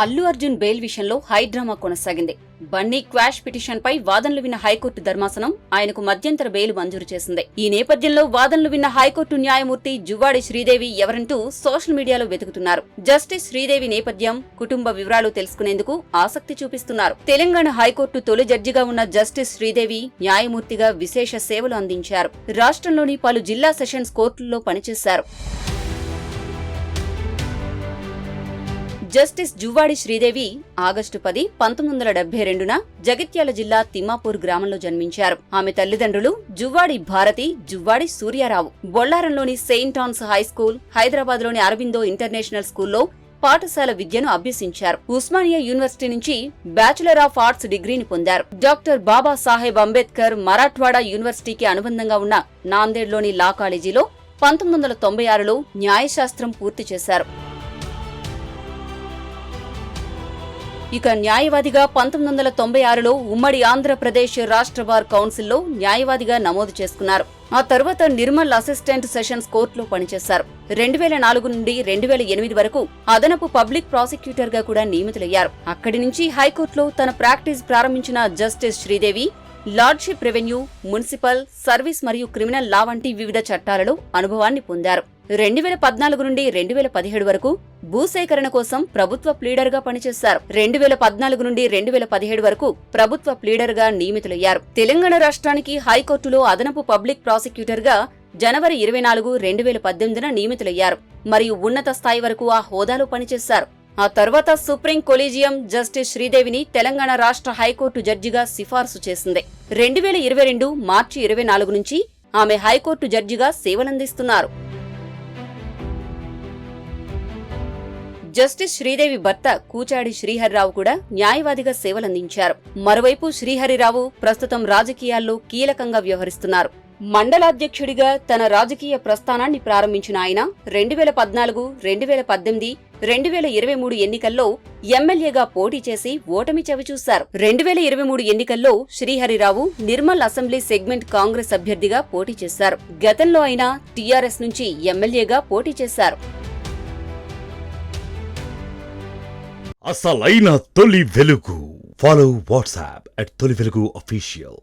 Allu Arjun bail విషయంలో high drama కొనసాగింది. Bunny quash petition పై వాదనలు విన్న హైకోర్టు ధర్మాసనం ఆయనకు మధ్యంతర బెయిల్ మంజూరు చేసింది. ఈ నేపథ్యంలో వాదనలు విన్న హైకోర్టు న్యాయమూర్తి జువ్వాడి శ్రీదేవి ఎవరంటూ సోషల్ మీడియాలో వెతుకుతున్నారు. జస్టిస్ శ్రీదేవి నేపథ్యం, కుటుంబ వివరాలు తెలుసుకునేందుకు ఆసక్తి చూపిస్తున్నారు. తెలంగాణ హైకోర్టు తొలి జడ్జిగా ఉన్న జస్టిస్ శ్రీదేవి న్యాయమూర్తిగా విశేష సేవలు అందించారు. రాష్ట్రంలోని పలు జిల్లా సెషన్స్ కోర్టుల్లో పనిచేశారు. జస్టిస్ జువ్వాడి శ్రీదేవి ఆగస్టు 10, 1972న జగిత్యాల జిల్లా తిమ్మాపూర్ గ్రామంలో జన్మించారు. ఆమె తల్లిదండ్రులు జువ్వాడి భారతి, జువ్వాడి సూర్యారావు. బొల్లారంలోని సెయింట్ ఆన్స్ హైస్కూల్, హైదరాబాద్లోని అరబిందో ఇంటర్నేషనల్ స్కూల్లో పాఠశాల విద్యను అభ్యసించారు. ఉస్మానియా యూనివర్సిటీ నుంచి బ్యాచిలర్ ఆఫ్ ఆర్ట్స్ డిగ్రీని పొందారు. డాక్టర్ బాబాసాహెబ్ అంబేద్కర్ మరాఠ్వాడా యూనివర్సిటీకి అనుబంధంగా ఉన్న నాందేడ్లోని లా కాలేజీలో 1996లో న్యాయశాస్త్రం పూర్తి చేశారు. ఇక న్యాయవాదిగా 1996లో ఉమ్మడి ఆంధ్రప్రదేశ్ రాష్ట్ర బార్ కౌన్సిల్లో న్యాయవాదిగా నమోదు చేసుకున్నారు. ఆ తర్వాత నిర్మల్ అసిస్టెంట్ సెషన్స్ కోర్టులో పనిచేశారు. 2004 నుండి 2008 వరకు అదనపు పబ్లిక్ ప్రాసిక్యూటర్ గా కూడా నియమితులయ్యారు. అక్కడి నుంచి హైకోర్టులో తన ప్రాక్టీస్ ప్రారంభించిన justice Sridevi lordship, revenue, municipal, service మరియు క్రిమినల్ లా వంటి వివిధ చట్టాలలో అనుభవాన్ని పొందారు. 2014 నుండి 2017 వరకు భూసేకరణ కోసం ప్రభుత్వ ప్లీడర్ గా పనిచేశారు. 2014 నుండి 2017 వరకు ప్రభుత్వ ప్లీడర్ గా నియమితులయ్యారు. తెలంగాణ రాష్ట్రానికి హైకోర్టులో అదనపు పబ్లిక్ ప్రాసిక్యూటర్ గా జనవరి 24, 2018న నియమితులయ్యారు మరియు ఉన్నత స్థాయి వరకు ఆ హోదాలో పనిచేశారు. ఆ తర్వాత సుప్రీం కొలీజియం జస్టిస్ శ్రీదేవిని తెలంగాణ రాష్ట్ర హైకోర్టు జడ్జిగా సిఫార్సు చేసింది. 2022 మార్చి 24 నుంచి ఆమె హైకోర్టు జడ్జిగా సేవలందిస్తున్నారు. జస్టిస్ శ్రీదేవి భర్త కూచాడి శ్రీహరిరావు కూడా న్యాయవాదిగా సేవలందించారు. మరోవైపు శ్రీహరిరావు ప్రస్తుతం రాజకీయాల్లో కీలకంగా వ్యవహరిస్తున్నారు. మండలాధ్యక్షుడిగా తన రాజకీయ ప్రస్థానాన్ని ప్రారంభించిన ఆయన 2014, 2018, 2023 ఎన్నికల్లో ఎమ్మెల్యేగా పోటీ చేసి ఓటమి చవిచూశారు. 2023 ఎన్నికల్లో శ్రీహరిరావు నిర్మల్ అసెంబ్లీ సెగ్మెంట్ కాంగ్రెస్ అభ్యర్థిగా పోటీ చేశారు. గతంలో ఆయన టీఆర్ఎస్ నుంచి ఎమ్మెల్యేగా పోటీ చేశారు. అసలైన తొలి వెలుగు. ఫాలో వాట్సాప్ @తొలి వెలుగు official.